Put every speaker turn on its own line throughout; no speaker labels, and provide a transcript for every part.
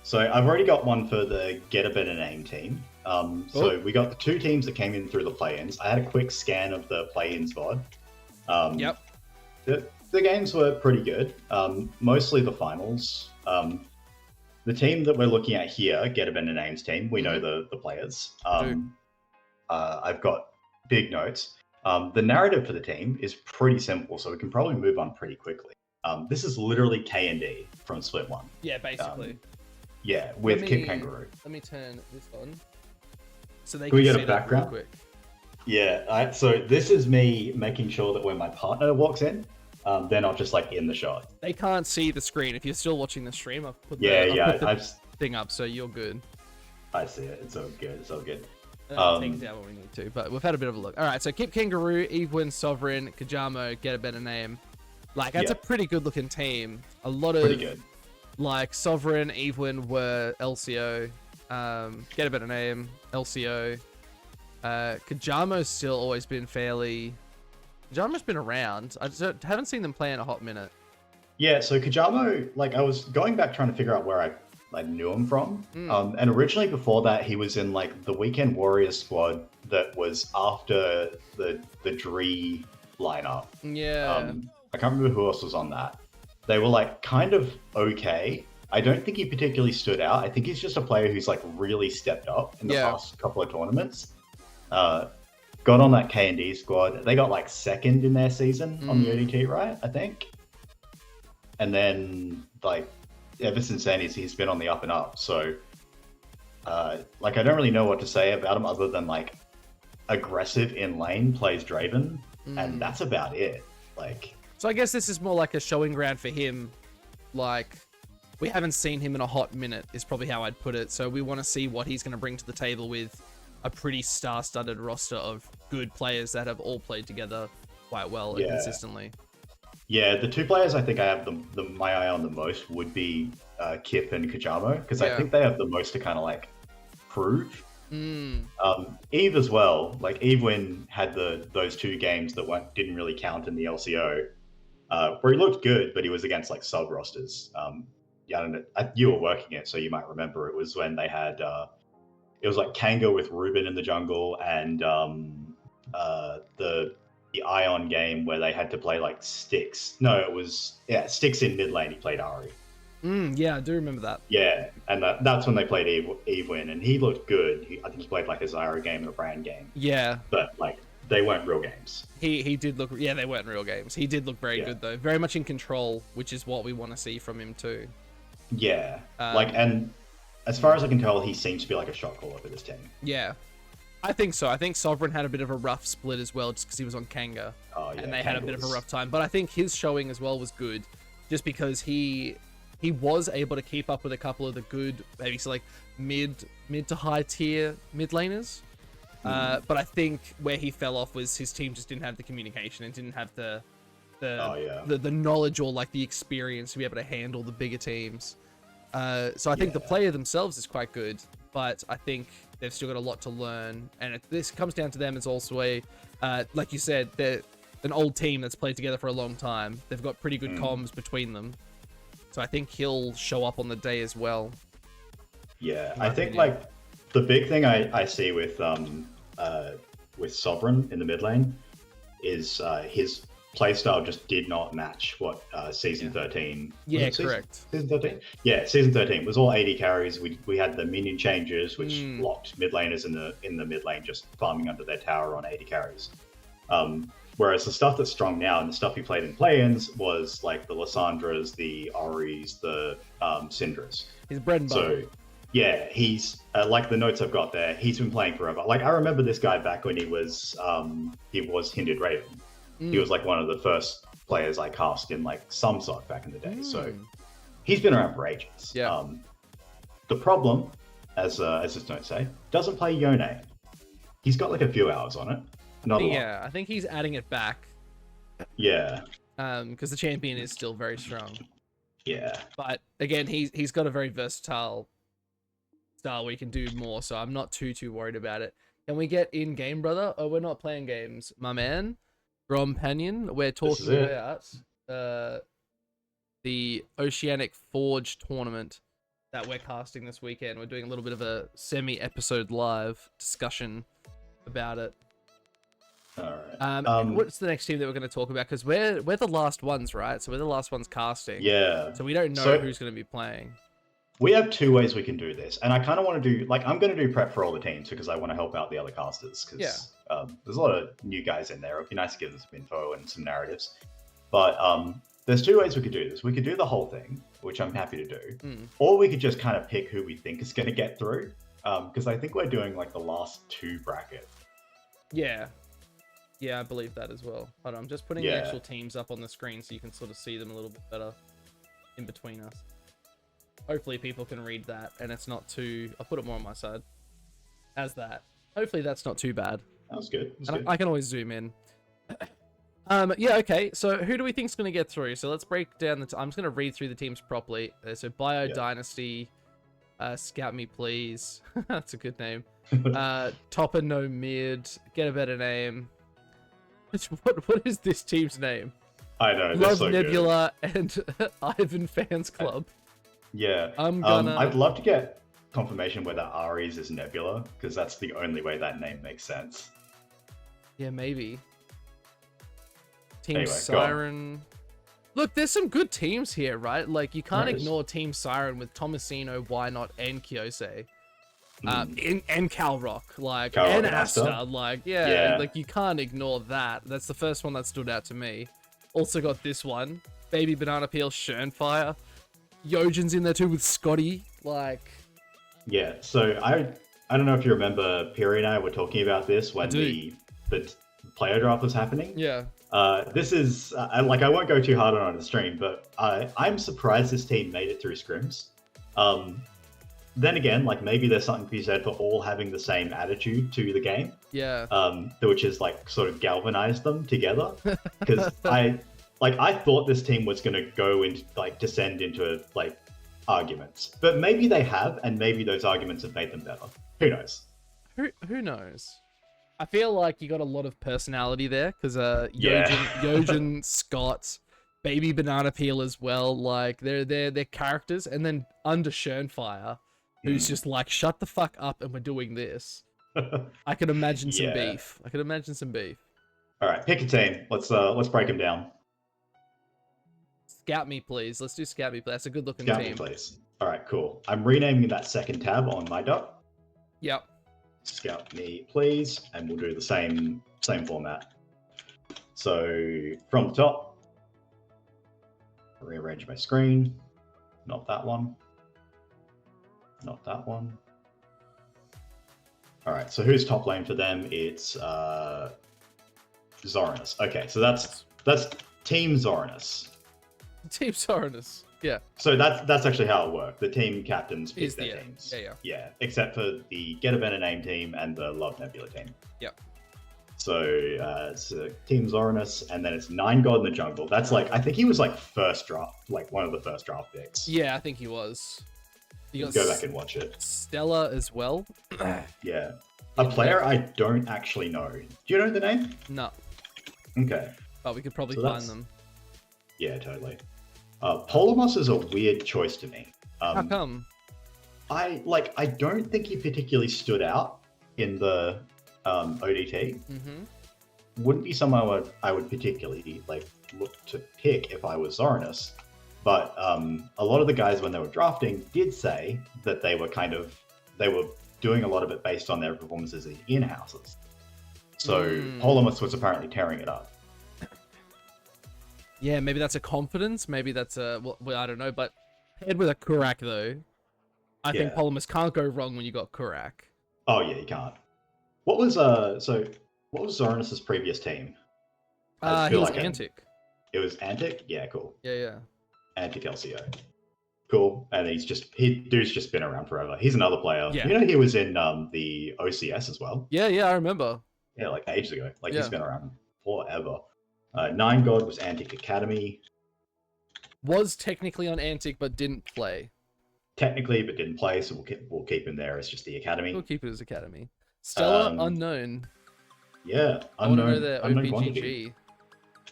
So I've already got one for the Get a Better Name team. So we got the two teams that came in through the play-ins. I had a quick scan of the play-ins VOD.
Yep.
The games were pretty good. Mostly the finals. The team that we're looking at here, Get a Better Names team, we know the players. I've got big notes. The narrative for the team is pretty simple, so we can probably move on pretty quickly. This is literally K&D from Split 1.
Yeah, basically.
Yeah, with Kip Kangaroo.
Let me turn this on. So they
can we
get
a background? Real quick. Yeah, so this is me making sure that when my partner walks in, they're not just like in the shot.
They can't see the screen. If you're still watching the stream, I've put
the
thing up, so you're good.
I see it. It's all good. It's all good.
Take it down when we need to, but we've had a bit of a look. All right, so Kip Kangaroo, Evewin, Sovereign, Kajamo, Get a Better Name. Like, that's a pretty good looking team. A lot of, like, Sovereign, Evewin were LCO, Get a Better Name, LCO. Kajamo's still always been fairly... Kajamo's been around. I just haven't seen them play in a hot minute.
Yeah, so Kajamo, like, I was going back trying to figure out where I knew him from. And originally before that, he was in, like, the Weekend Warriors squad that was after the Dree lineup.
Yeah.
I can't remember who else was on that. They were, like, kind of okay. I don't think he particularly stood out. I think he's just a player who's, like, really stepped up in the past couple of tournaments. Got on that K&D squad. They got, like, second in their season on the ODT, right? I think. And then, like, ever since then, he's been on the up and up. So, like, I don't really know what to say about him other than, like, aggressive in lane, plays Draven, and that's about it. Like...
So I guess this is more like a showing ground for him. Like, we haven't seen him in a hot minute is probably how I'd put it. So we want to see what he's going to bring to the table with a pretty star-studded roster of good players that have all played together quite well and consistently.
Yeah, the two players I think I have my eye on the most would be Kip and Kajamo, because I think they have the most to kind of like prove. Eve as well. Like Evewin had those two games that didn't really count in the LCO, where he looked good, but he was against like sub rosters. Yeah, I don't know. You were working it, so you might remember. It was when they had it was like Kanga with Ruben in the jungle, and the Ion game where they had to play like Styx. No, it was Styx in mid lane. He played Ari.
Yeah, I do remember that.
Yeah, and that's when they played Evewin, and he looked good. I think he played like a Zyra game and a Brand game.
Yeah,
but like they weren't real games.
He did look. Yeah, they weren't real games. He did look very good though. Very much in control, which is what we want to see from him too.
Yeah, and as far as I can tell, he seems to be like a shot caller for this team.
Yeah, I think so. I think Sovereign had a bit of a rough split as well, just because he was on Kanga, and they had a bit of a rough time. But I think his showing as well was good, just because he was able to keep up with a couple of the good, maybe so like mid to high tier mid laners. But I think where he fell off was his team just didn't have the communication and didn't have the knowledge or like the experience to be able to handle the bigger teams. So I think the player themselves is quite good, but I think they've still got a lot to learn. And this comes down to them as also like you said, they're an old team that's played together for a long time. They've got pretty good comms between them. So I think he'll show up on the day as well.
Yeah, I think like the big thing I see with Sovereign in the mid lane is his playstyle just did not match what season 13.
Yeah, correct.
Season 13. Yeah, season 13 was all 80 carries. We had the minion changes, which locked mid laners in the mid lane just farming under their tower on 80 carries. Whereas the stuff that's strong now and the stuff he played in play-ins was like the Lissandras, the Oris, the Syndras.
His bread and butter.
So, yeah, he's like the notes I've got there. He's been playing forever. Like I remember this guy back when he was Hindered Raven. He was like one of the first players I cast in like some sort back in the day. So he's been around for ages.
Yeah.
The problem, as this note say, doesn't play Yone. He's got like a few hours on it. Not a lot.
Yeah, I think he's adding it back.
Yeah.
Because the champion is still very strong.
Yeah.
But again, he's got a very versatile style where he can do more, so I'm not too worried about it. Can we get in game, brother? Oh, we're not playing games, my man. Rompanion, we're talking about the Oceanic Forge Tournament. that we're casting this weekend. We're doing a little bit of a semi-episode live discussion about it.
All right.
What's the next team that we're going to talk about? Because we're the last ones, right? So we're the last ones casting.
Yeah.
So we don't know who's going to be playing.
We have 2 ways we can do this, and I kind of want to do I'm going to do prep for all the teams because I want to help out the other casters. Because there's a lot of new guys in there. It'd be nice to give them some info and some narratives. But there's 2 ways we could do this. We could do the whole thing, which I'm happy to do, or we could just kind of pick who we think is going to get through. Because I think we're doing the last 2 brackets.
Yeah. Yeah, I believe that as well. Hold on, I'm just putting the actual teams up on the screen so you can sort of see them a little bit better in between us. Hopefully people can read that and it's not too... I'll put it more on my side. As that. Hopefully that's not too bad.
That was good.
I can always zoom in. Yeah, okay. So who do we think is going to get through? So let's break down the... I'm just going to read through the teams properly. So Bio Dynasty, Scout Me Please. That's a good name. Topper No Mid, Get a Better Name. What is this team's name?
I know.
Love
so
Nebula good. And Ivan Fans Club.
Yeah. I'd love to get confirmation whether Ares is Nebula, because that's the only way that name makes sense.
Yeah, maybe. Team Siren. Look, there's some good teams here, right? You can't ignore Team Siren with Tomasino, Why Not, and Kyose. And Calrock, and Asta, you can't ignore that. That's the first one that stood out to me. Also got this one, Baby Banana Peel, Schernfire, Yojin's in there too with Scotty,
Yeah, so I don't know if you remember, Piri and I were talking about this when the player draft was happening.
Yeah.
This is I won't go too hard on the stream, but I'm surprised this team made it through scrims. Then again, maybe there's something to be said for all having the same attitude to the game.
Yeah.
Which is sort of galvanized them together. Because I thought this team was gonna go into descend into arguments, but maybe they have, and maybe those arguments have made them better. Who knows?
Who knows? I feel like you got a lot of personality there because Yojin, Scott, Baby Banana Peel as well. They're characters, and then under Schernfire, who's just shut the fuck up and we're doing this. I can imagine some beef.
All right, pick a team. Let's break them down.
Scout Me Please. Let's do Scout Me Please. That's a good looking
team.
Scout Me
Please. All right, cool. I'm renaming that second tab on my dock.
Yep.
Scout Me Please, and we'll do the same format. So from the top, rearrange my screen. Not that one. Not that one. All right, so who's top lane for them? It's Zorinus. Okay, so that's Team Zorinus.
Team Zorinus. Yeah.
So that's actually how it worked. The team captains pick their teams.
Yeah.
Yeah, except for the Get a Better Name team and the Love Nebula team.
Yep.
So it's Team Zorinus, and then it's 9God in the jungle. That's I think he was first draft, one of the first draft picks.
Yeah, I think he was.
You go back and watch it.
Stella as well.
Yeah. A player I don't actually know. Do you know the name?
No.
Okay.
But we could probably find them.
Yeah, totally. Polymos is a weird choice to me.
How come?
I don't think he particularly stood out in the ODT. Wouldn't be someone I would particularly look to pick if I was Zorinus. But a lot of the guys when they were drafting did say that they were doing a lot of it based on their performances in in-houses. So Polymos was apparently tearing it up.
Yeah, maybe that's a confidence. Maybe that's a well, I don't know. But paired with a Kurak though, I think Polymos can't go wrong when you got Kurak.
Oh yeah, you can't. What was Zorinus's previous team?
He was Antic.
It was Antic? Yeah, cool.
Yeah.
Antic LCO. Cool. And dude's just been around forever. He's another player.
Yeah.
You know he was in the OCS as well?
Yeah, I remember.
Yeah, ages ago. He's been around forever. 9God was Antic Academy.
Was technically on Antic but didn't play.
Technically, but didn't play, so we'll keep him there as just the Academy.
We'll keep it as Academy. Stella, unknown.
Yeah,
unknown. I want to know their OPGG.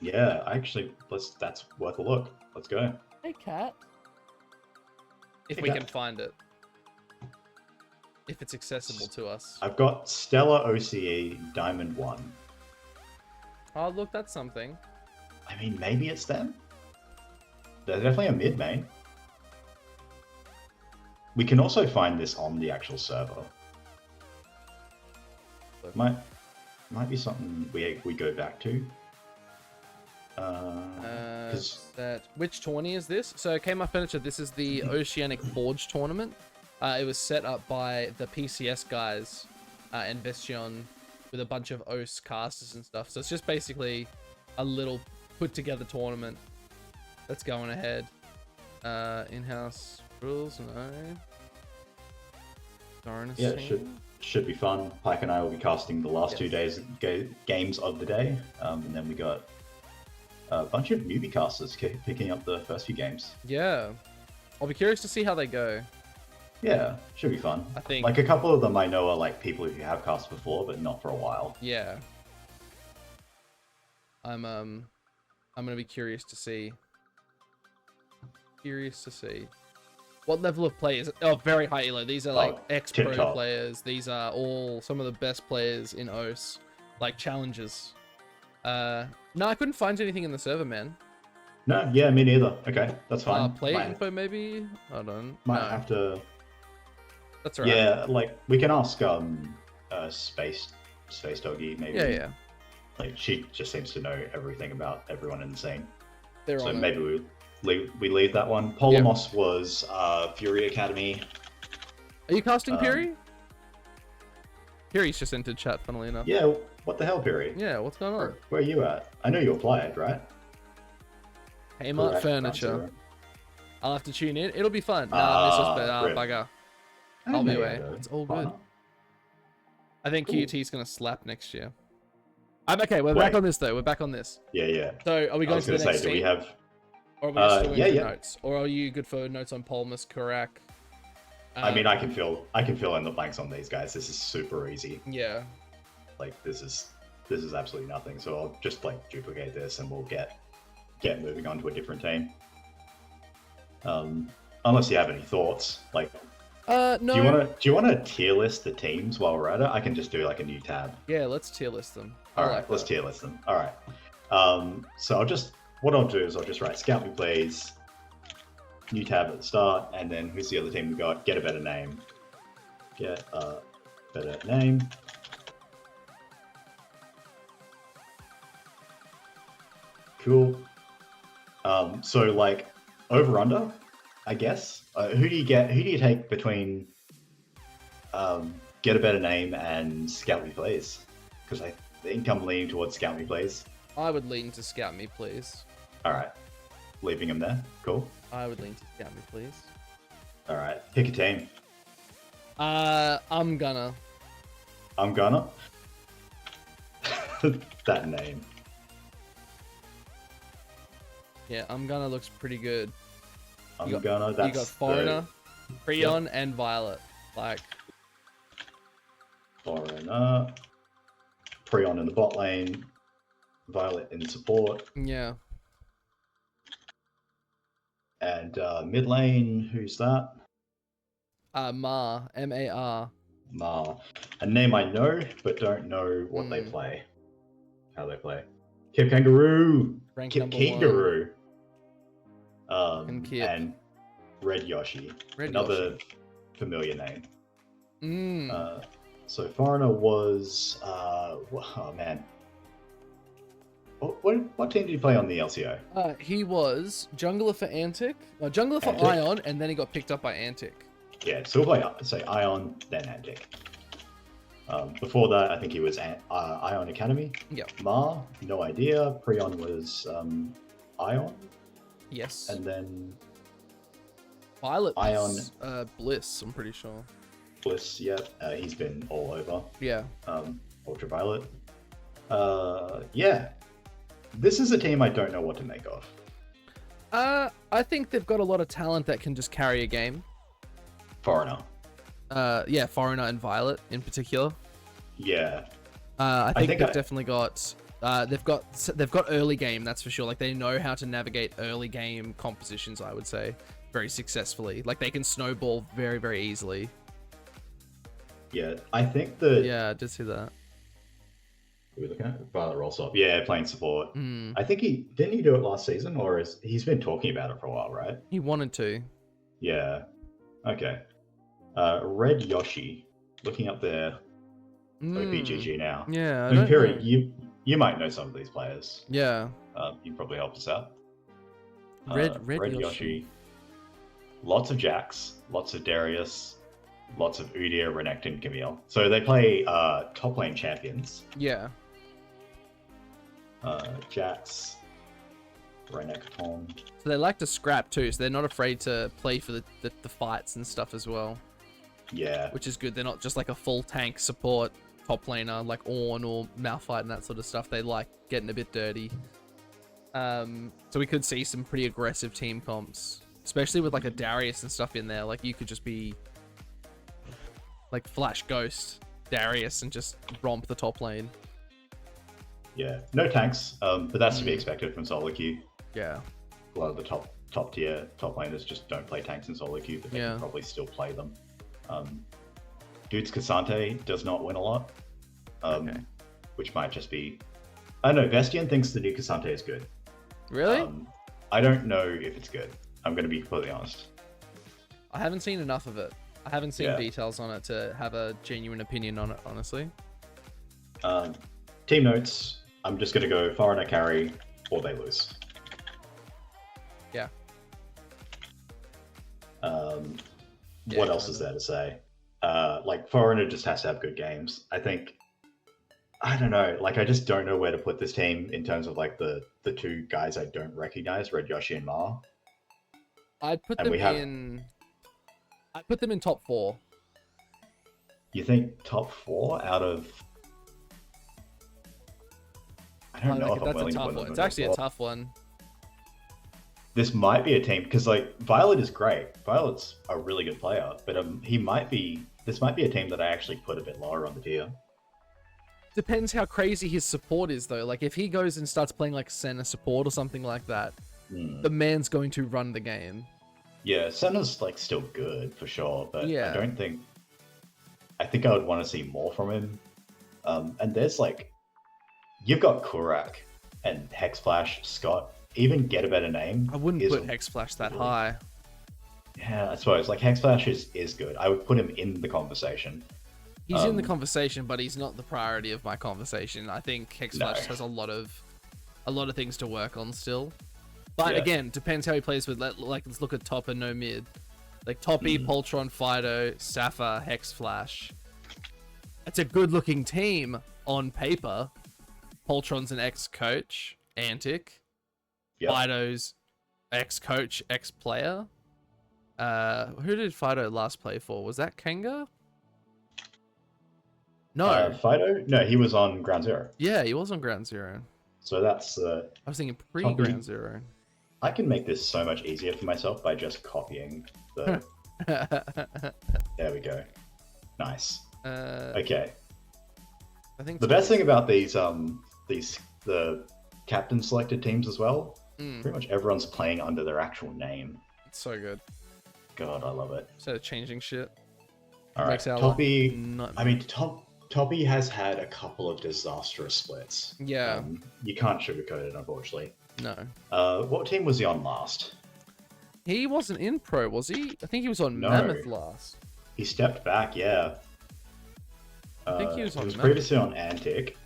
Yeah, actually, that's worth a look. Let's go.
Hey, Cat. if we can find it. If it's accessible to us.
I've got Stellar OCE Diamond 1.
Oh, look, that's something.
I mean, maybe it's them? They're definitely a mid main. We can also find this on the actual server. Might be something we go back to.
Which tourney is this? So KMart Furniture, this is the Oceanic Forge Tournament. It was set up by the PCS guys and Vestion with a bunch of OS casters and stuff. So it's just basically a little put together tournament that's going ahead. In-house rules, no.
Yeah, it should be fun. Pike and I will be casting the last 2 days games of the day, and then we got a bunch of newbie casters picking up the first few games.
Yeah, I'll be curious to see how they go.
Yeah, should be fun.
I think
like a couple of them I know are like people who have cast before, but not for a while.
Yeah, I'm gonna be curious to see. What level of players? Oh, very high elo. These are like ex-pro players. These are all some of the best players in OS, like challengers. No, I couldn't find anything in the server, man.
No, yeah, me neither. Okay, that's fine.
Player info maybe? Hold on.
Might have to.
That's alright.
Yeah, like we can ask Space Doggy maybe.
Yeah.
Like she just seems to know everything about everyone in the scene.
So
maybe we leave that one. Polamos was Fury Academy.
Are you casting Piri? Piri's just entered chat, funnily enough.
Yeah, what the hell, Piri?
Yeah, what's going on?
Where are you at? I know you applied, right?
KMart Furniture. I'll have to tune in. It'll be fun. Bugger. I'll be away. It's all good. I think QT's gonna slap next year. I'm okay. We're back on this though. We're back on this.
Yeah.
So are we going to the next
do we have?
Or are we just doing notes? Or are you good for notes on Polmus, Karak?
I mean, I can fill in the blanks on these guys. This is super easy.
Yeah.
Like this is absolutely nothing. So I'll just like duplicate this and we'll get moving on to a different team. Unless you have any thoughts, like.
No.
Do you want to tier list the teams while we're at it? I can just do like a new tab.
Yeah, let's tier list them.
All right, let's tier list them. All right. So what I'll do is I'll just write Scout Me Please, new tab at the start, and then who's the other team we got? Get a better name. Get a better name. Cool. So like over under, I guess. Who do you take between Get a Better Name and Scout Me Please? Because I think I'm leaning towards Scout Me Please.
I would lean to Scout Me Please.
All right, leaving him there. Cool.
I would lean to Scout Me Please.
All right, pick a team.
I'm gonna.
That name.
Yeah, I'm gonna looks pretty good.
You got
Foreigner, Freon, and Violet. Like
Foreigner, Freon in the bot lane, Violet in support.
Yeah.
And mid lane, who's that?
Ma, M-A-R.
Ma. A name I know, but don't know what they play. How they play. Kip Kangaroo! Kip Kangaroo! And Red Yoshi. Another familiar name. So Foreigner was oh man. What team did he play on the LCO?
He was jungler for Antic, jungler for Ion, and then he got picked up by Antic.
Yeah, so we'll play Ion, then Antic. Before that, I think he was Ion Academy.
Yeah.
Ma, no idea. Preon was Ion.
Yes.
And then
Violet
Ion.
Bliss, I'm pretty sure.
Bliss, yeah. He's been all over.
Yeah.
Ultraviolet. Yeah. This is a team I don't know what to make of.
I think they've got a lot of talent that can just carry a game.
Foreigner.
Yeah, Foreigner and Violet in particular.
Yeah.
I think they've definitely got they've got early game, that's for sure. Like they know how to navigate early game compositions, I would say. very successfully. Like they can snowball very, very easily.
Yeah, I think that.
Yeah, I did see that.
Who are we looking at? Violet Rollsop. Yeah, playing support.
Mm.
I think he didn't he do it last season, or he's been talking about it for a while, right?
He wanted to.
Yeah. Okay. Red Yoshi. Looking up their OPGG now.
Yeah,
I mean, Piri, you might know some of these players.
Yeah.
You can probably help us out.
Red
Yoshi. Lots of Jax, lots of Darius, lots of Udyr, Renekton, Camille. So they play top lane champions.
Yeah.
Jax, Renekton.
So they like to scrap too, so they're not afraid to play for the fights and stuff as well.
Yeah.
Which is good. They're not just like a full tank support top laner like Ornn or Malphite and that sort of stuff. They like getting a bit dirty. So we could see some pretty aggressive team comps, especially with like a Darius and stuff in there. Like you could just be like Flash Ghost Darius and just romp the top lane.
Yeah, no tanks, but that's to be expected from solo queue.
Yeah.
A lot of the top tier top laners just don't play tanks in solo queue, but they can probably still play them. Dude's Cassante does not win a lot, which might just be... I don't know, Vestian thinks the new Cassante is good.
Really?
I don't know if it's good. I'm going to be completely honest.
I haven't seen enough of it. I haven't seen details on it to have a genuine opinion on it, honestly.
Team notes, I'm just going to go Foreigner carry or they lose.
Yeah.
What else is there to say? Like, Foreigner just has to have good games. I don't know. Like, I just don't know where to put this team in terms of, like, the two guys I don't recognize, Red Yoshi and Ma.
I'd put them in top 4.
You think top 4 out of... I don't know if I'm willing to put them in.
It's actually a tough one.
This might be a team, because, like, Violet is great. Violet's a really good player, but this might be a team that I actually put a bit lower on the tier.
Depends how crazy his support is, though. Like, if he goes and starts playing, like, center support or something like that, the man's going to run the game. Yeah,
center's, like, still good, for sure, but
yeah.
I think I would want to see more from him. And there's, like, you've got Kurak and Hexflash, Scott. Even Get a Better Name.
I wouldn't put Hexflash that high.
Yeah, I suppose. Like, Hexflash is good. I would put him in the conversation.
He's in the conversation, but he's not the priority of my conversation. I think Hexflash has a lot of things to work on still. But again, depends how he plays with. Like, let's look at top and no mid. Like Toppy, Poltron, Fido, Safa, Hexflash. It's a good-looking team on paper. Poltron's an ex-coach, Antic. Fido's ex-coach, ex-player. Who did Fido last play for? Was that Kanga? No.
Fido? No, he was on Ground Zero.
Yeah, he was on Ground Zero.
So that's...
I was thinking pre-Ground Zero.
I can make this so much easier for myself by just copying the... There we go. Nice. Okay.
I think
the best thing about the captain selected teams as well, pretty much everyone's playing under their actual name.
It's so good.
God, I love it.
Instead of changing shit.
All right, Toppy. I mean, Toppy has had a couple of disastrous splits.
Yeah.
You can't sugarcoat it, unfortunately.
No.
What team was he on last?
He wasn't in Pro, was he? I think he was on Mammoth last.
He stepped back, yeah.
I think he was on
previously on Antic.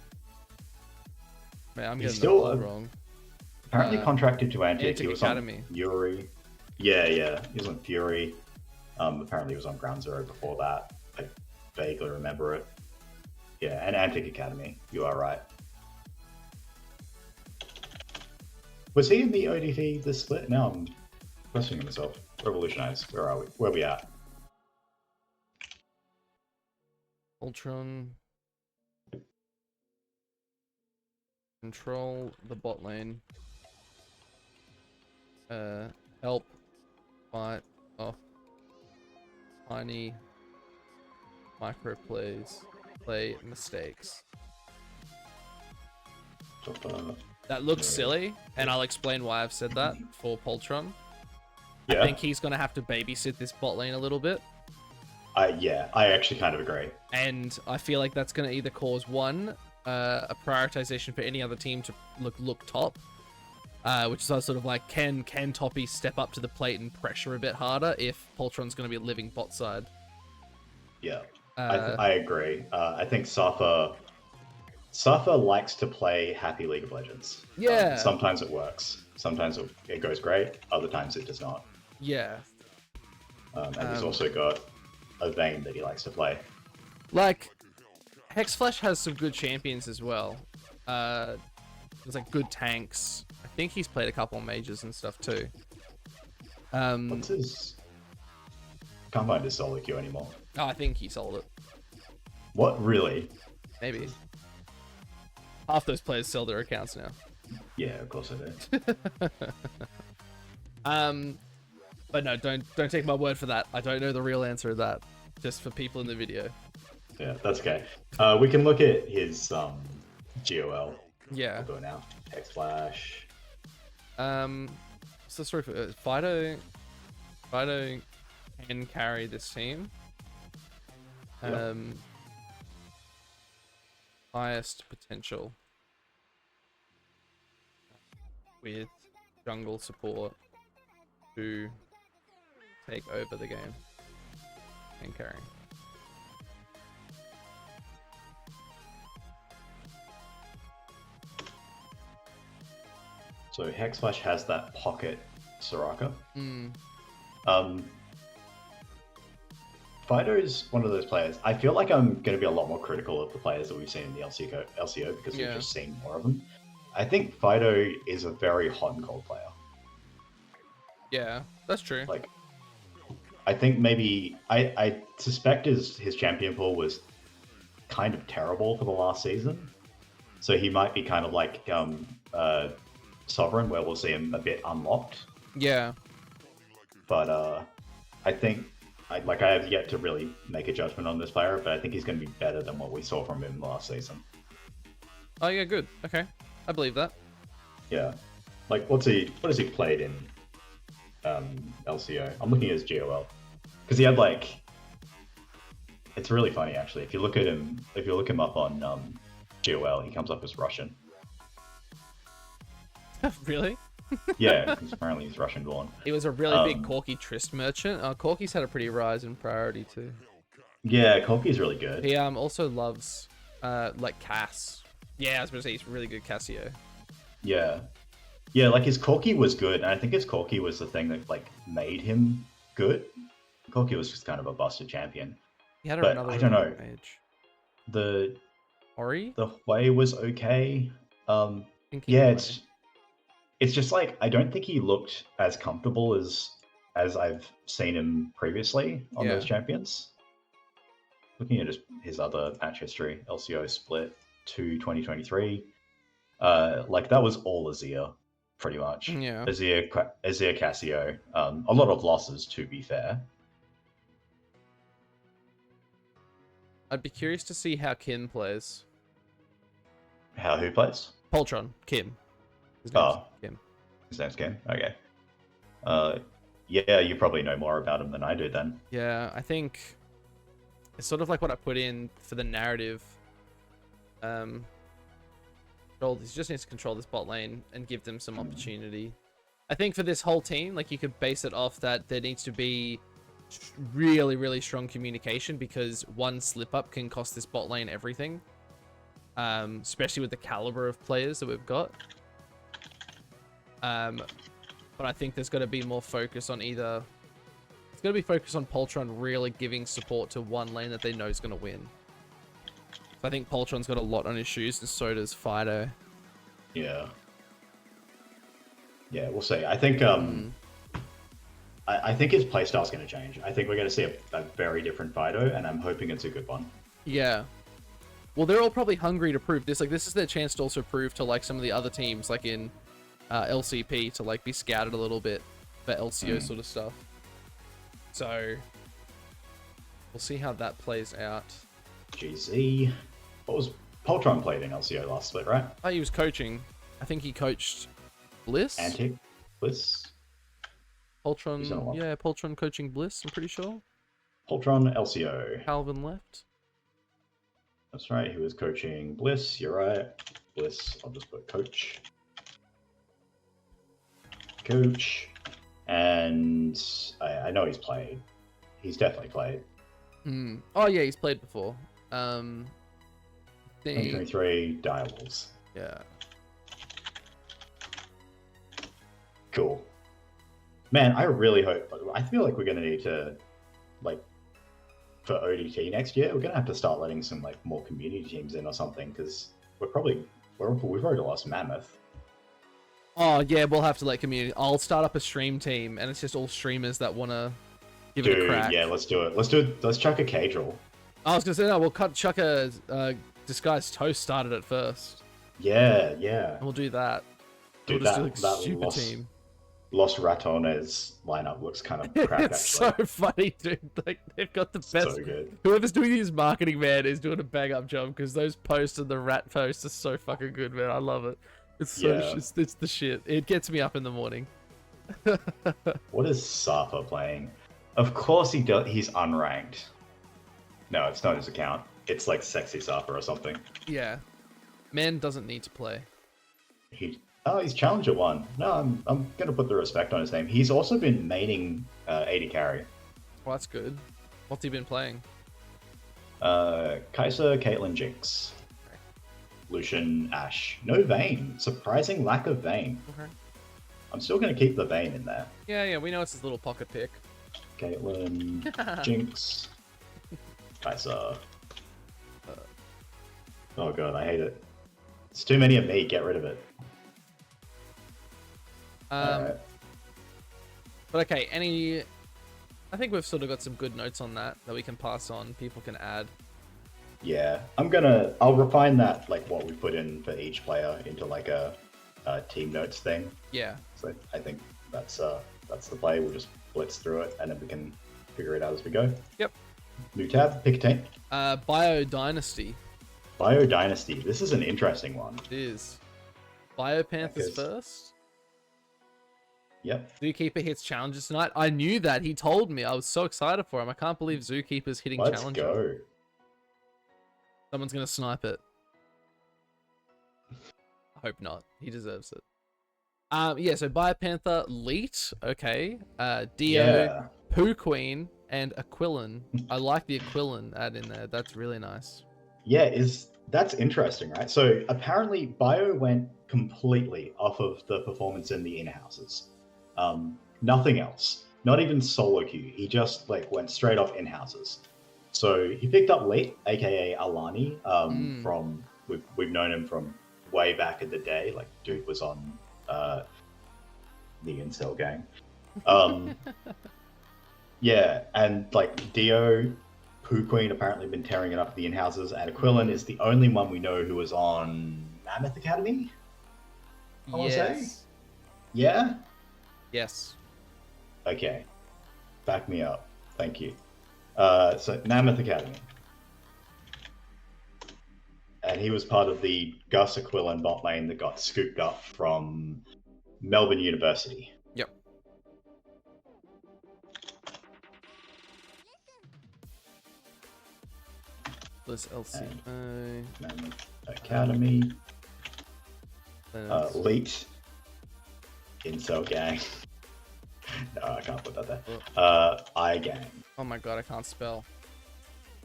Man, I'm getting that wrong.
Apparently contracted to Antic. He was
Academy.
On Fury. Yeah. He was on Fury. Apparently he was on Ground Zero before that. I vaguely remember it. Yeah, and Antic Academy. You are right. Was he in the ODT this split? Now I'm questioning myself. Revolutionize. Where are we? Where are we at?
Ultron. Control the bot lane. Help. Fight. Oh. Tiny. Micro plays. Play mistakes. That looks silly, and I'll explain why I've said that for Poltron.
Yeah.
I think he's going to have to babysit this bot lane a little bit.
Yeah, I actually kind of agree.
And I feel like that's going to either cause one, a prioritization for any other team to look top, which is sort of like, can Toppy step up to the plate and pressure a bit harder if Poltron's going to be living bot side?
Yeah, I agree. I think Safa likes to play happy League of Legends.
Yeah.
Sometimes it works. Sometimes it goes great. Other times it does not.
Yeah.
And he's also got a vein that he likes to play.
Like, Hexflash has some good champions as well. There's like good tanks. I think he's played a couple of mages and stuff too.
What's his... Can't find his solo queue anymore.
Oh, I think he sold it.
What, really?
Maybe. Half those players sell their accounts now.
Yeah, of course I do.
But no, don't take my word for that. I don't know the real answer to that. Just for people in the video.
Yeah, that's okay. We can look at his GOL.
Yeah.
I'll go now. Hexflash.
So sorry for Fido can carry this team.
Yep.
Highest potential with jungle support to take over the game and carry.
So Hexflash has that pocket Soraka. Fido's one of those players. I feel like I'm going to be a lot more critical of the players that we've seen in the LCO because we've just seen more of them. I think Fido is a very hot and cold player.
Yeah, that's true.
Like, I think maybe I suspect his champion pool was kind of terrible for the last season, so he might be kind of like Sovereign, where we'll see him a bit unlocked.
Yeah,
but I think I have yet to really make a judgment on this player, but I think he's going to be better than what we saw from him last season.
Oh yeah, good. Okay, I believe that.
Yeah, like what has he played in LCO? I'm looking at his GOL because he had like, it's really funny actually. If you look him up on GOL, he comes up as Russian.
Really?
Yeah, because apparently he's Russian born.
He was a really big Corki Trist merchant. Corki's had a pretty rise in priority too.
Yeah, Corki's really good.
He also loves like Cass. Yeah, I was gonna say he's really good Cassio.
Yeah. Yeah, like his Corki was good, and I think his Corki was the thing that like made him good. Corki was just kind of a busted champion.
He had
but
another
I don't know.
Age.
The
Ori?
The way was okay. Yeah, it's just like I don't think he looked as comfortable as I've seen him previously on those champions. Looking at his other match history, LCO split to 2023, like that was all Azir, pretty much.
Yeah.
Azir Cassio. A lot of losses, to be fair.
I'd be curious to see how Kim plays.
Who plays?
Poltron. Kim. His name's Kim.
His name's Kim? Okay. Yeah, you probably know more about him than I do then.
Yeah, I think it's sort of like what I put in for the narrative. He just needs to control this bot lane and give them some opportunity. I think for this whole team, like you could base it off that there needs to be really, really strong communication because one slip up can cost this bot lane everything. Especially with the caliber of players that we've got. But I think there's got to be more focus on it's got to be focused on Poltron really giving support to one lane that they know is going to win. I think Poltron's got a lot on his shoes, and so does Fido.
Yeah. Yeah, we'll see. I think I think his playstyle's going to change. I think we're going to see a very different Fido, and I'm hoping it's a good one.
Yeah. Well, they're all probably hungry to prove this. Like, this is their chance to also prove to like some of the other teams, like in LCP, to like be scouted a little bit for LCO sort of stuff. So we'll see how that plays out.
GZ. What was Poltron played in LCO last split, right?
Oh, he was coaching. I think he coached Bliss.
Bliss.
Poltron, yeah, Poltron coaching Bliss, I'm pretty sure.
Poltron LCO.
Calvin left.
That's right, he was coaching Bliss, you're right. Bliss, I'll just put coach. Coach. And I know he's played. He's definitely played.
Oh yeah, he's played before.
2023 Direwolves.
Yeah.
Cool. Man, I really hope. I feel like we're gonna need to, like, for ODT next year, we're gonna have to start letting some like more community teams in or something, because we've already lost Mammoth.
Oh yeah, we'll have to let community. I'll start up a stream team, and it's just all streamers that want to give it a crack.
Yeah, let's do it. Let's chuck a Cadril.
I was gonna say no. We'll chuck a Disguised Toast started it first.
Yeah.
And we'll do that.
Dude,
we'll just do like a super team.
Los Ratones lineup looks kind of crap.
It's
actually.
So funny, dude. Like they've got the best.
So good.
Whoever's doing his marketing, man, is doing a bang up job, because those posts and the rat posts are so fucking good, man. I love it. It's so it's the shit. It gets me up in the morning.
What is Safa playing? Of course he does. He's unranked. No, it's not his account. It's like Sexy Safa or something.
Yeah, man doesn't need to play.
He's Challenger 1. No, I'm gonna put the respect on his name. He's also been maining 80 carry.
Well, that's good. What's he been playing?
Kai'Sa, Caitlyn, Jinx.
Okay.
Lucian, Ashe. No Vayne. Surprising lack of Vayne.
Okay.
I'm still gonna keep the Vayne in there.
Yeah, we know it's his little pocket pick.
Caitlyn, Jinx, Kai'Sa. Oh god, I hate it. It's too many of me. Get rid of it.
But okay, I think we've sort of got some good notes on that we can pass on. People can add.
Yeah, I'll refine that, like what we put in for each player into like a team notes thing.
Yeah.
So I think that's the play. We'll just blitz through it and then we can figure it out as we go.
Yep.
New tab, pick a team.
Bio Dynasty.
Bio Dynasty. This is an interesting one.
It is. Bio Panthers first.
Yep.
Zookeeper hits challenges tonight. I knew that. He told me. I was so excited for him. I can't believe Zookeeper's hitting challenges.
Let's go.
Someone's going to snipe it. I hope not. He deserves it. Yeah, so Bio Panther, Leet, okay. Dio, Pooh Queen, and Aquilin. I like the Aquilin add in there. That's really nice.
Yeah, that's interesting, right? So apparently Bio went completely off of the performance in the in-houses. Nothing else. Not even solo queue. He just like went straight off in-houses. So he picked up Leet, aka Alani, from we've known him from way back in the day. Like dude was on the Incel gang. Yeah, and like Dio, Pooh Queen apparently been tearing it up at the in-houses, and Aquilin is the only one we know who was on Mammoth Academy. I want to say. Yeah.
Yes.
Okay. Back me up. Thank you. So Mammoth Academy. And he was part of the Gus Aquilin bot lane that got scooped up from Melbourne University.
Yep. Bliss LCO.
Mammoth Academy. Leet. Incel gang. No, I can't put that there. I gang.
Oh my god, I can't spell.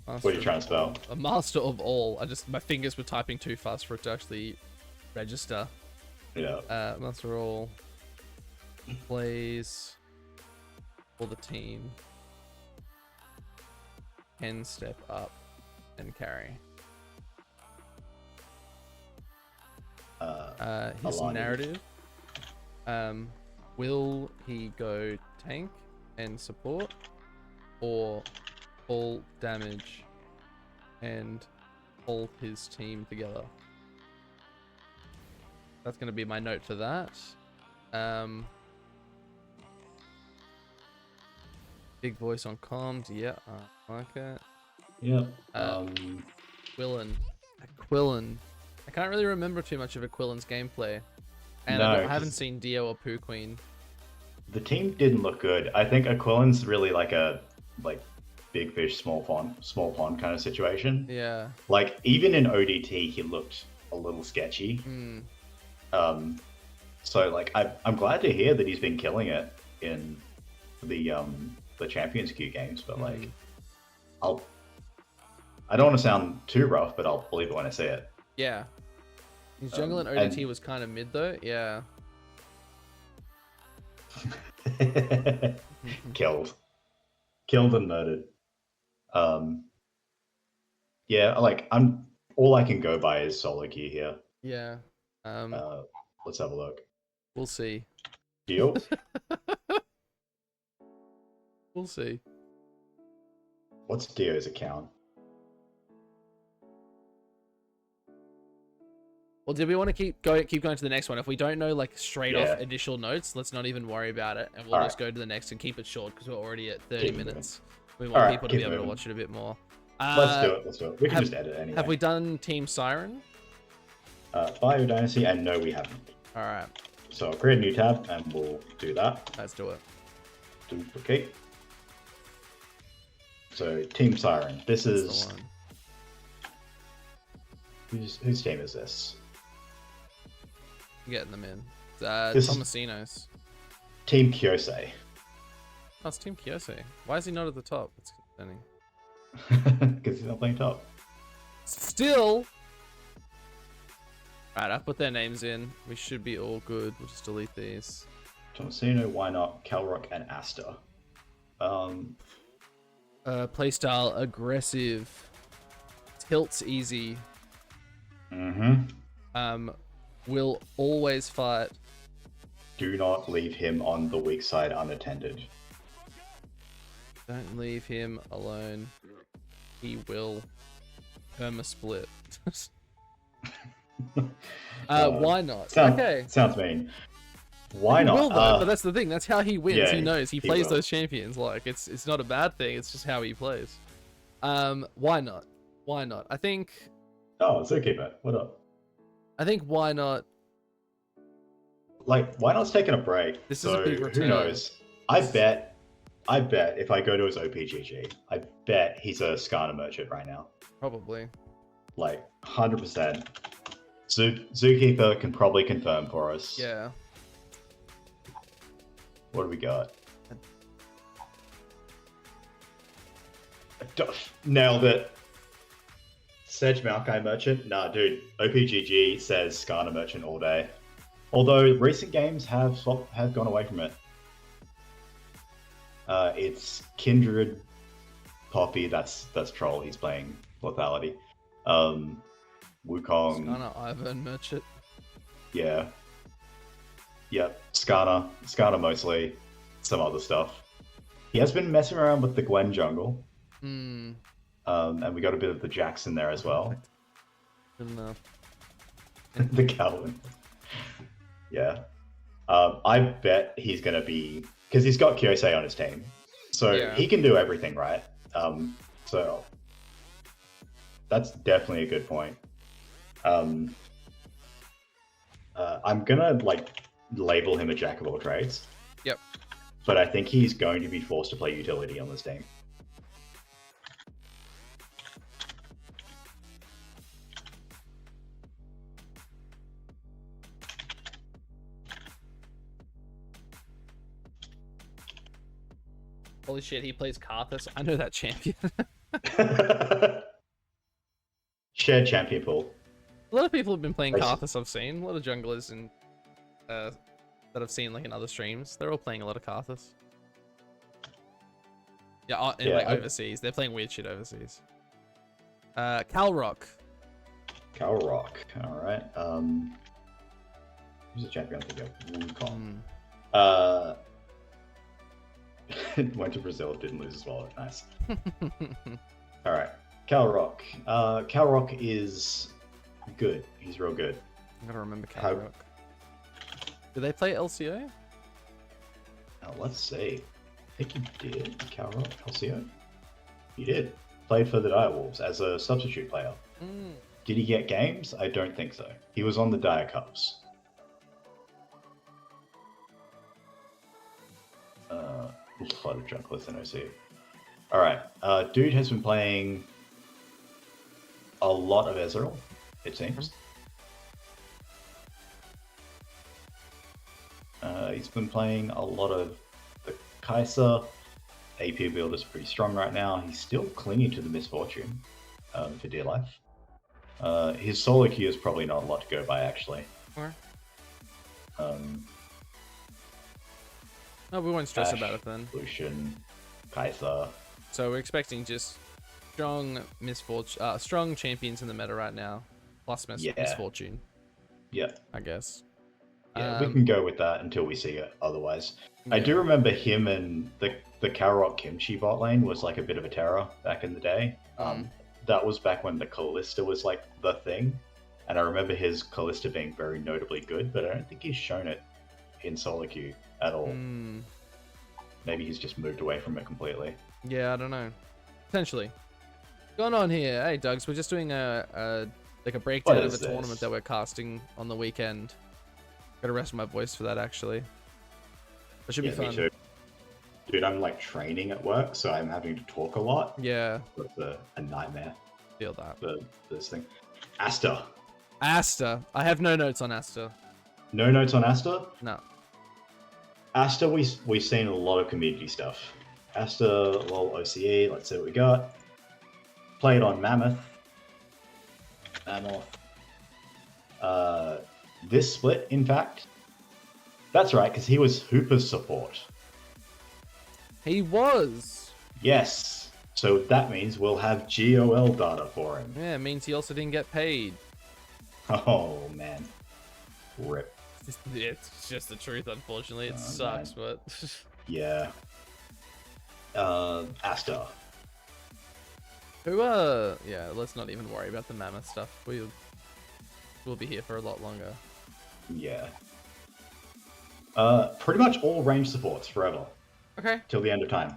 What are you trying to spell?
A master of all. My fingers were typing too fast for it to actually register.
Yeah.
Master of all. Plays for the team. Can step up and carry. His narrative. Will he go tank and support, or all damage and hold his team together? That's going to be my note for that. Big voice on comms. Yeah, I like it.
Yeah.
Aquilin. I can't really remember too much of Aquilin's gameplay. And I haven't seen Dio or Pooh Queen.
The team didn't look good. I think Aquilon's really like a big fish, small pond kind of situation.
Yeah.
Like even in ODT, he looked a little sketchy. So like I'm glad to hear that he's been killing it in the Champions Queue games, but like I don't want to sound too rough, but I'll believe it when I see it.
Yeah. His jungle in ODT was kind of mid though. Yeah.
Killed and murdered. Yeah, like all I can go by is solo queue here.
Yeah.
Let's have a look.
We'll see.
Deal.
We'll see.
What's Dio's account?
Well, do we want to keep going to the next one? If we don't know like straight off initial notes, let's not even worry about it, and we'll just go to the next and keep it short because we're already at 30 minutes. We want people to be able to watch it a bit more.
Let's do it. We can just edit it anyway.
Have we done Team Siren?
Bio Dynasty, and no, we haven't.
All right.
So I'll create a new tab, and we'll do that.
Let's do it.
Duplicate. So Team Siren. This is whose team is this?
Getting them in. Tomasino's.
Team Kyosei.
Oh, it's Team Kyosei. Why is he not at the top? It's concerning.
Because he's not playing top.
Still. Alright, I've put their names in. We should be all good. We'll just delete these.
Tomasino, why not? Calrock and Asta.
Playstyle aggressive. Tilts easy. Will always fight.
Do not leave him on the weak side unattended.
Don't leave him alone. He will perma split. Why not?
Sounds mean. Why not?
Will though, but that's the thing. That's how he wins.
Yeah,
he knows. He plays
will.
those champions. Like it's not a bad thing. It's just how he plays. Why not? Why not? I think.
Oh, it's okay, man. What up?
I think why not?
Like, why not's taking a break?
This is a big return.
Who knows? I bet if I go to his OPGG, I bet he's a Skarner merchant right now.
Probably.
Like 100%. Zookeeper can probably confirm for us.
Yeah.
What do we got? Nailed it. Sedge Maokai merchant? Nah, dude. OPGG says Skarner merchant all day. Although recent games have gone away from it. It's Kindred Poppy. That's Troll. He's playing Lethality. Wukong.
Skarner Ivan merchant.
Yeah. Yep. Skarner mostly. Some other stuff. He has been messing around with the Gwen jungle. And we got a bit of the Jackson there as well.
Good enough.
The Calvin. Yeah. I bet he's going to be... Because he's got Kyosei on his team. So he can do everything, right? So that's definitely a good point. I'm going to label him a jack of all trades.
Yep.
But I think he's going to be forced to play utility on this team.
Holy shit, he plays Karthus. I know that champion.
Shared champion pool.
A lot of people have been playing Karthus, I've seen. A lot of junglers and that I've seen in other streams. They're all playing a lot of Karthus. Yeah, overseas. They're playing weird shit overseas. Calrock.
Calrock, alright. Who's the champion? I think Wukong. Went to Brazil, didn't lose his wallet. Nice. Alright. Calrock. Calrock is good. He's real good.
I gotta remember Calrock. Do they play LCO?
Let's see. I think he did. Calrock, LCO? He did. Played for the Direwolves as a substitute player. Did he get games? I don't think so. He was on the Dire Cups. A lot of junglers in OC. All right, dude has been playing a lot of Ezreal, it seems. He's been playing a lot of the Kai'Sa. AP build is pretty strong right now. He's still clinging to the Misfortune for dear life. His solo queue is probably not a lot to go by, actually.
No, we won't stress about it then.
Lucian, Kai'Sa.
So we're expecting just strong strong champions in the meta right now, plus Misfortune.
Yeah,
I guess.
Yeah, we can go with that until we see it otherwise. Yeah. I do remember him and the Karok Kimchi bot lane was like a bit of a terror back in the day. That was back when the Kalista was like the thing. And I remember his Kalista being very notably good, but I don't think he's shown it in solo queue at all. Maybe he's just moved away from it completely.
Yeah, I don't know. Potentially. Going on here. Hey, Dougs, we're just doing a breakdown of a tournament that we're casting on the weekend. Gotta rest my voice for that, actually. That should be fun.
Me too. Dude, I'm like training at work, so I'm having to talk a lot.
Yeah.
It's a nightmare.
Feel that.
For this thing. Asta.
Asta. I have no notes on Asta.
No notes on Asta?
No.
Asta, we've seen a lot of community stuff. Asta, lol, OCE, let's see what we got. Played on Mammoth. This split, in fact. That's right, because he was Hooper's support.
He was.
Yes. So that means we'll have GOL data for him.
Yeah, it means he also didn't get paid.
Oh, man. Rip.
It's just the truth, unfortunately. It sucks, man. But...
yeah. Asta.
Yeah, let's not even worry about the Mammoth stuff. We'll be here for a lot longer.
Yeah. Pretty much all range supports forever.
Okay.
Till the end of time.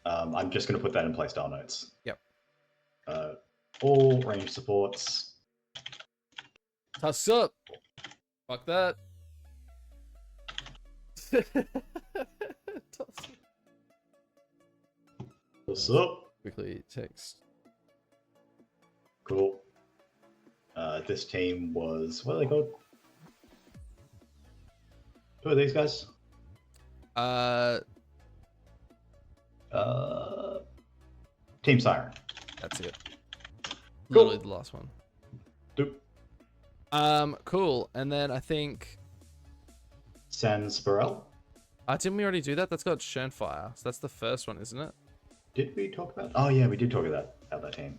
I'm just going to put that in playstyle notes.
Yep.
All range supports.
Toss up. Fuck that.
What's up?
Quickly text.
Cool. This team was, what are they called? Who are these guys? Team Siren.
That's it.
Cool.
Literally the last one.
Doop.
Cool. And then I think
Sans Burrell.
Didn't we already do that? That's got Shernfire. So that's the first one, isn't it?
Did we talk about? Oh yeah, we did talk about that team.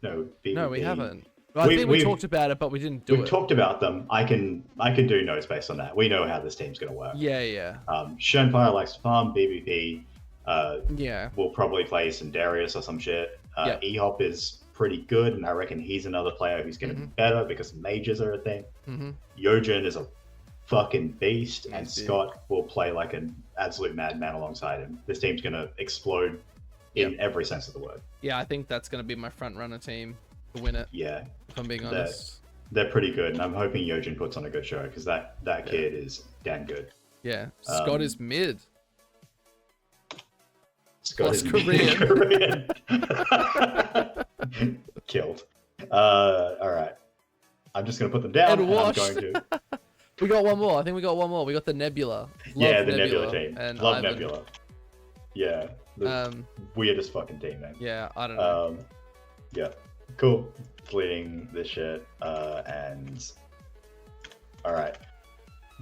No,
no, we haven't. Well, I think we talked about it, but we didn't do it.
We talked about them. I can do notes based on that. We know how this team's going to work.
Yeah, yeah.
Shernfire likes to farm. BBP.
Yeah.
We'll probably play some Darius or some shit.
Yeah.
E-Hop is pretty good, and I reckon he's another player who's going to be better because mages are a thing. Yojin is a fucking beast, and Scott will play like an absolute madman alongside him. This team's going to explode in every sense of the word.
Yeah, I think that's going to be my front runner team to win it.
Yeah.
If I'm being honest.
They're pretty good, and I'm hoping Yojin puts on a good show because that kid is damn good.
Yeah. Scott is mid.
Scott
Plus
is
Korean.
Killed. All right. I'm just going to put them down.
And
I'm going to...
We got one more. I think we got one more. We got the Nebula.
The Nebula team.
And
Love
Ivan.
Nebula. Yeah. The weirdest fucking team, man.
Yeah, I don't know.
Yeah. Cool. Deleting this shit. And... Alright.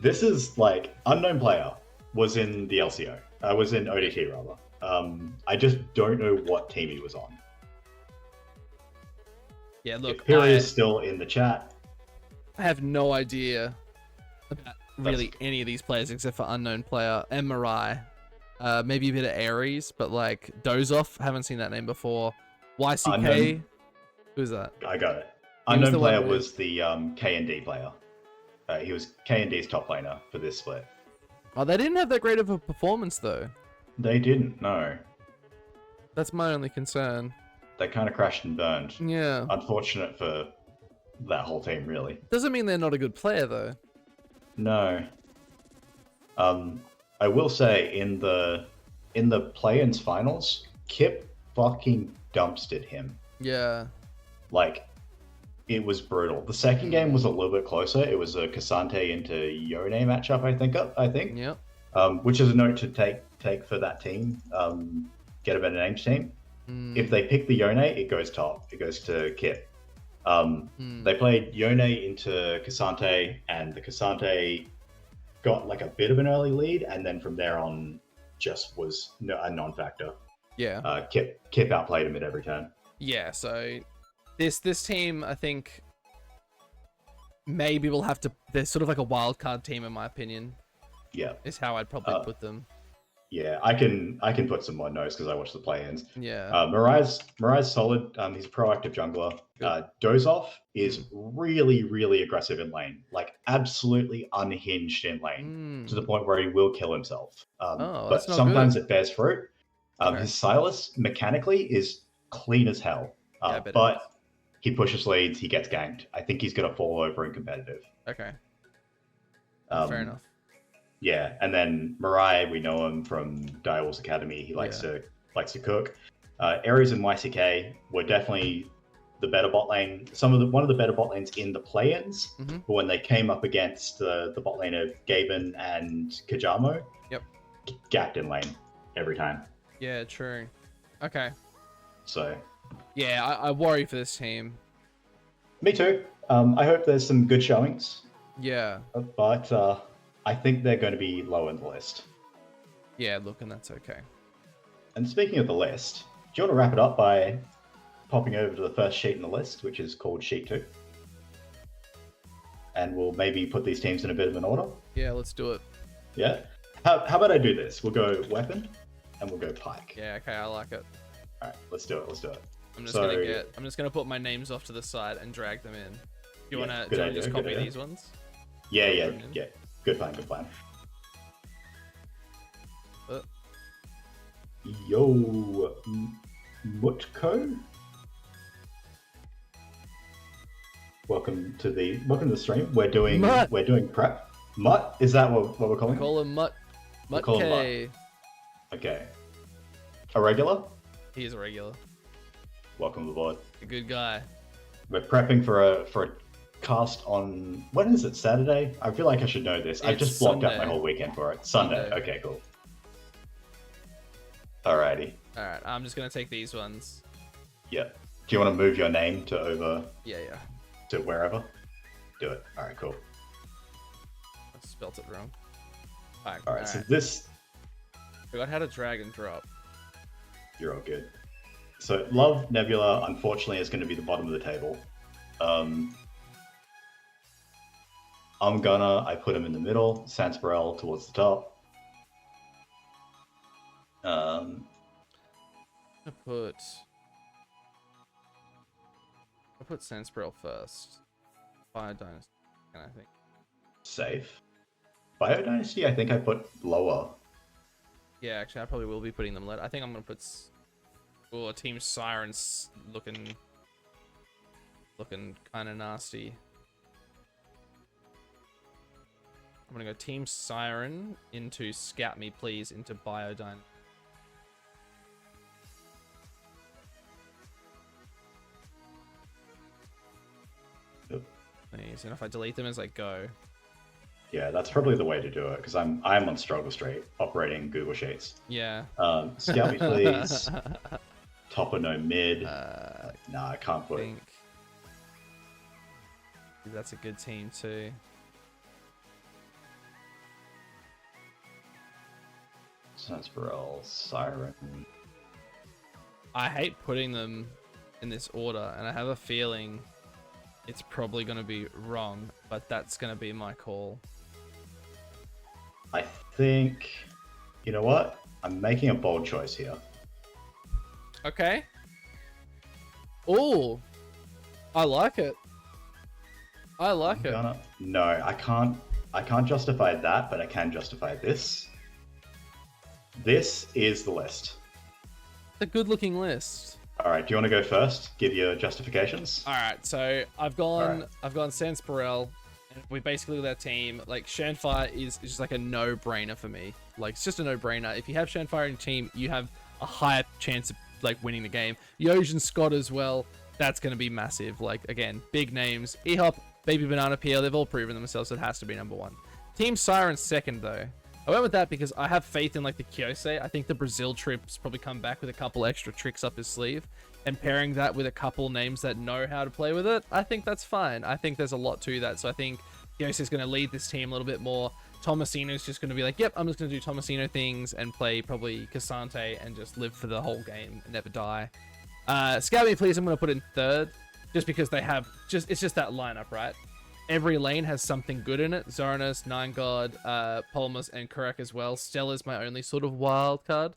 This is like... Unknown player was in the LCO. Was in ODT, rather. I just don't know what team he was on.
Yeah, look.
If Piri is still in the chat.
I have no idea about really any of these players except for unknown player and Mirai. Maybe a bit of Ares, but like Dozoff, haven't seen that name before. YCK,
Unknown.
Who's that?
I got it. Unknown player was the K&D player. He was K&D's top laner for this split.
Oh, they didn't have that great of a performance though.
They didn't, no.
That's my only concern.
They kind of crashed and burned.
Yeah.
Unfortunate for that whole team, really.
Doesn't mean they're not a good player though.
No. I will say in the in the play-ins finals, Kip fucking dumpstered him.
Yeah.
Like, it was brutal. The second game was a little bit closer. It was a Cassante into Yone matchup, I think.
Yep.
Which is a note to take for that team. Get a better names team. If they pick the Yone, it goes top. It goes to Kip. They played Yone into Cassante, and the Cassante got like a bit of an early lead, and then from there on, just was a non-factor.
Yeah.
Kip outplayed him at every turn.
Yeah. So this team, I think, maybe we'll have to. They're sort of like a wild card team, in my opinion.
Yeah.
Is how I'd probably put them. Yeah,
I can put some more notes because I watched the play-ins.
Yeah.
Mirai's solid. He's a proactive jungler. Dozoff is really, really aggressive in lane, like absolutely unhinged in lane to the point where he will kill himself. But sometimes it bears fruit. His Silas mechanically is clean as hell, but he pushes leads, he gets ganked. I think he's going to fall over in competitive.
Okay. Fair enough.
Yeah, and then Mirai, we know him from Direwolves Academy. He likes to cook. Ares and YCK were definitely the better bot lane. One of the better bot lanes in the play-ins. But when they came up against the bot lane of Gaben and Kajamo, gapped in lane every time.
Yeah, true. Okay.
So.
Yeah, I worry for this team.
Me too. I hope there's some good showings.
Yeah.
But I think they're going to be low in the list.
Yeah, look, and that's okay.
And speaking of the list, do you want to wrap it up by popping over to the first sheet in the list, which is called Sheet 2? And we'll maybe put these teams in a bit of an order.
Yeah, let's do it.
Yeah? How about I do this? We'll go Weapon, and we'll go Pike.
Yeah, okay, I like it.
All right, let's do it.
I'm just gonna put my names off to the side and drag them in. Do you wanna just copy these ones?
Yeah. Good plan. Yo, Mutko. Welcome to the stream. We're doing prep. Mutt, is that what we're calling him?
Call him Mutt. Mutt K.
Okay. A regular?
He is a regular.
Welcome aboard.
A good guy.
We're prepping for a cast on, when is it, Saturday? I feel like I should know this. I've just blocked out my whole weekend for it. Sunday. Okay, cool. Alrighty.
Alright, I'm just gonna take these ones.
Yeah. Do you want to move your name to over?
Yeah.
To wherever? Do it. Alright, cool.
I spelt it wrong.
Alright, so this...
Forgot how to drag and drop.
You're all good. So Love Nebula, unfortunately, is going to be the bottom of the table. I put him in the middle, Sansparel towards the top.
I put Sansparel first. Bio Dynasty, I think.
Safe. Bio Dynasty, I think I put lower.
Yeah, actually, I probably will be putting them lower. I think I'm going to put... Oh, Team Siren's looking kind of nasty. I'm gonna go Team Siren into Scout Me Please into Biodyne. Please, and if I delete them as I go.
Yeah, that's probably the way to do it because I'm on Struggle Street operating Google Sheets.
Yeah.
Scout Me Please. Top or no mid. Nah, I can't put.
That's a good team too.
Sansparel, Siren.
I hate putting them in this order, and I have a feeling it's probably going to be wrong, but that's going to be my call.
I think, you know what? I'm making a bold choice here.
Okay. Oh, I like it.
No, I can't justify that, but I can justify this. This is the list.
It's a good looking list.
All right, do you want to go first? Give your justifications.
All right, so I've gone Sansparel And we basically look at that team. Like Shanfire is just like a no-brainer for me. Like it's just a no-brainer. If you have Shanfire in your team, you have a higher chance of like winning the game. Yojan Scott as well. That's going to be massive. Like again, big names. E-Hop, Baby Banana Peel, they've all proven themselves, so it has to be number 1. Team Siren second though. I went with that because I have faith in like the Kyosei. I think the Brazil trip's probably come back with a couple extra tricks up his sleeve, and pairing that with a couple names that know how to play with it, I think that's fine. I think there's a lot to that. So I think Kyosei's going to lead this team a little bit more. Tomasino's just going to be like, yep, I'm just going to do Tomasino things and play probably Cassante and just live for the whole game and never die. Scout Me Please, I'm going to put in third just because they have it's just that lineup, right? Every lane has something good in it. Zoranus, Nine God, Polymers, and Kurak as well. Stella's my only sort of wild card.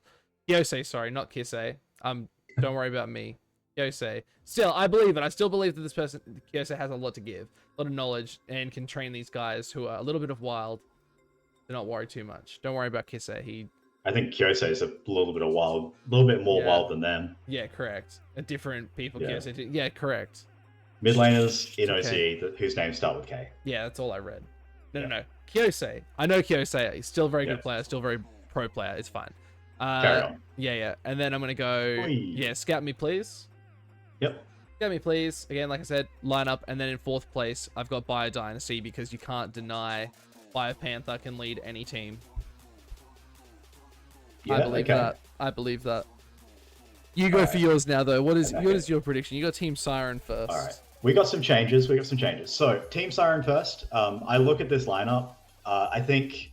Kyosei, sorry, not Kisei. Don't worry about me. Kyosei. Still, I believe it. I still believe that this person, Kyosei, has a lot to give. A lot of knowledge and can train these guys who are a little bit of wild. Do not worry too much. Don't worry about Kisei.
I think Kyosei is a little bit of wild, a little bit more wild than them.
Yeah, correct. A different people, Kyosei. Yeah, correct.
Mid laners in OCE whose names start with K.
Yeah, that's all I read. No. Kyosei. I know Kyosei. He's still a very good player. Still very pro player. It's fine.
Carry on.
Yeah. And then I'm going to go...
Oy.
Yeah, Scout Me Please.
Yep.
Scout Me Please. Again, like I said, line up. And then in 4th place, I've got Bio Dynasty because you can't deny Bio Panther can lead any team.
Yeah,
I believe that. You go for yours now, though. What is your prediction? You got Team Siren first.
All right. We got some changes. So, Team Siren first. I look at this lineup. I think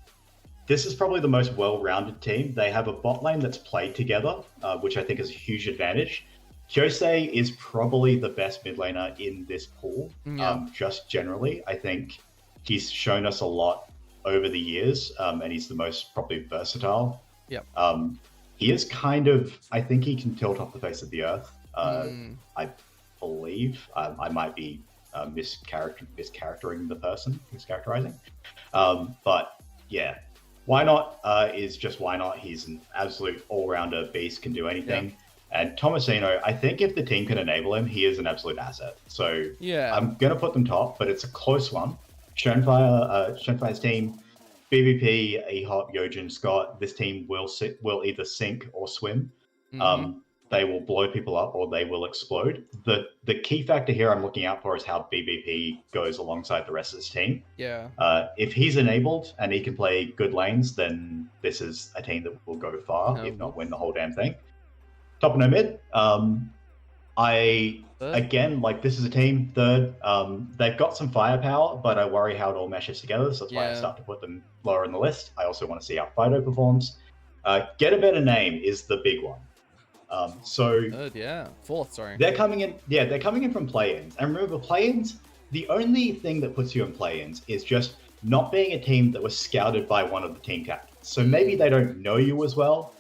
this is probably the most well-rounded team. They have a bot lane that's played together, which I think is a huge advantage. Kyosei is probably the best mid laner in this pool, just generally. I think he's shown us a lot over the years, and he's the most probably versatile.
Yep.
He is kind of, I think he can tilt off the face of the earth. I believe I might be mischaracterizing the person, mischaracterizing. But yeah, why not is just why not. He's an absolute all-rounder beast, can do anything. Yeah. And Tomasino, I think if the team can enable him, he is an absolute asset. So yeah, I'm going to put them top, but it's a close one. Shenfire's team, BBP, E-Hop, Yojan, Scott, this team will either sink or swim. They will blow people up or they will explode. The key factor here I'm looking out for is how BBP goes alongside the rest of this team.
Yeah.
If he's enabled and he can play good lanes, then this is a team that will go far, if not win the whole damn thing. Top no mid. Again, like this is a team third. They've got some firepower, but I worry how it all meshes together. So that's why I start to put them lower in the list. I also want to see how Fido performs. Get a better name is the big one.
Fourth, sorry.
They're coming in. Yeah, they're coming in from play-ins. And remember, play-ins. The only thing that puts you in play-ins is just not being a team that was scouted by one of the team captains. So maybe they don't know you as well.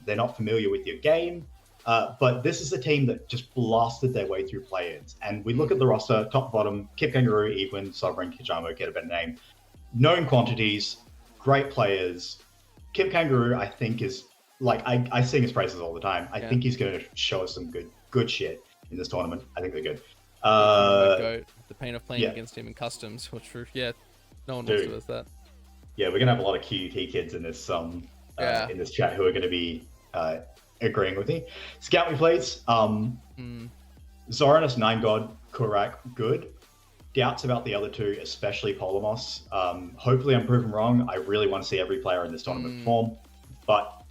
They're not familiar with your game. But this is a team that just blasted their way through play-ins. And we look at the roster, top, bottom, Kip Kangaroo, Evelyn, Sovereign, Kijamo, get a better name. Known quantities, great players. Kip Kangaroo, I think, is, like, I sing his praises all the time. I think he's going to show us some good shit in this tournament. I think they're good.
The pain of playing against him in customs, which, no one wants to do that.
Yeah, we're going to have a lot of QUT kids in this in this chat who are going to be... agreeing with me. Scout Me Please. Zoranus, Nine God, Kurak, good. Doubts about the other two, especially Polymos. Hopefully I'm proven wrong. I really want to see every player in this tournament perform, but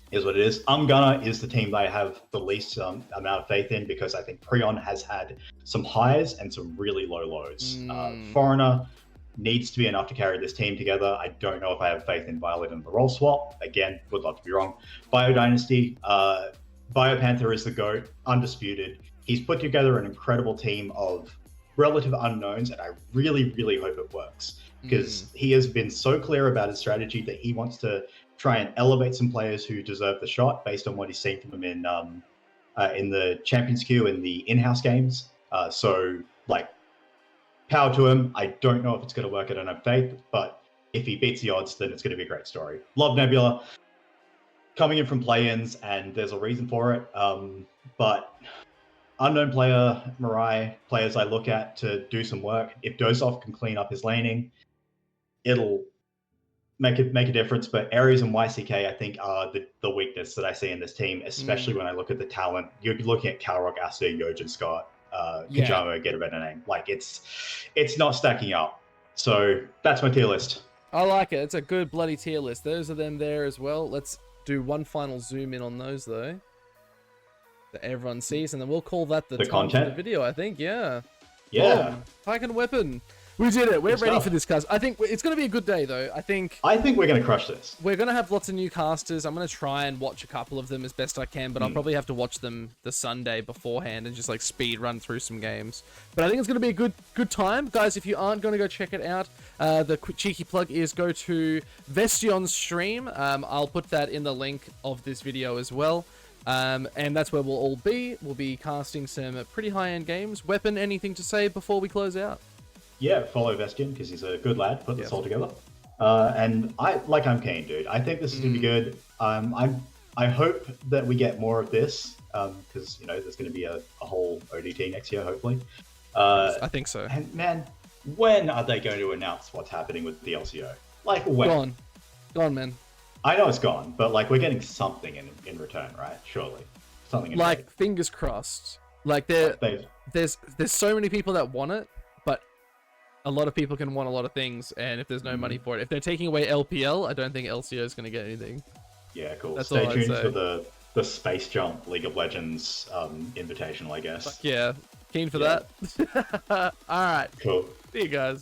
here's what it is. Gonna is the team that I have the least amount of faith in because I think Prion has had some highs and some really low lows. Foreigner needs to be enough to carry this team together. I don't know if I have faith in Violet and the role swap. Again, would love to be wrong. Bio Dynasty, Bio Panther is the GOAT, undisputed. He's put together an incredible team of relative unknowns, and I really, really hope it works because he has been so clear about his strategy that he wants to try and elevate some players who deserve the shot based on what he's seen from them in the Champions Queue and the in-house games. Power to him. I don't know if it's going to work. I don't have faith, but if he beats the odds, then it's going to be a great story. Love Nebula coming in from play-ins, and there's a reason for it. But unknown player, Mirai, players I look at to do some work. If Dozov can clean up his laning, it'll make a difference. But Ares and YCK, I think, are the weakness that I see in this team, especially when I look at the talent. You're looking at Calrock, Aster, Yojin Scott, Kajamo, Get a Better Name. Like it's not stacking up. So that's my tier list.
I like it. It's a good bloody tier list. Those are them there as well. Let's do one final zoom in on those though, that everyone sees, and then we'll call that the content of the video. I think, yeah. Pike and Weapon. We did it. We're ready for this, cast. I think it's going to be a good day, though. I think
we're going to crush this.
We're going to have lots of new casters. I'm going to try and watch a couple of them as best I can, but I'll probably have to watch them the Sunday beforehand and just like speed run through some games. But I think it's going to be a good time. Guys, if you aren't going to go check it out, the quick cheeky plug is go to Vestion's stream. I'll put that in the link of this video as well. And that's where we'll all be. We'll be casting some pretty high-end games. Weapon, anything to say before we close out?
Yeah, follow Vestian because he's a good lad. Put this all together, and I'm keen, dude. I think this is gonna be good. I hope that we get more of this because there's gonna be a whole ODT next year, hopefully.
I think so.
And man, when are they going to announce what's happening with the LCO? Like when?
Gone, man.
I know it's gone, but like we're getting something in return, right? Surely, something.
Like fingers crossed. Like there's so many people that want it. A lot of people can want a lot of things, and if there's no money for it, if they're taking away LPL, I don't think LCO is going to get anything.
Yeah, cool. That's Stay tuned for the Space Jump League of Legends Invitational, I guess.
Yeah, keen for that. All right.
Cool.
See you guys.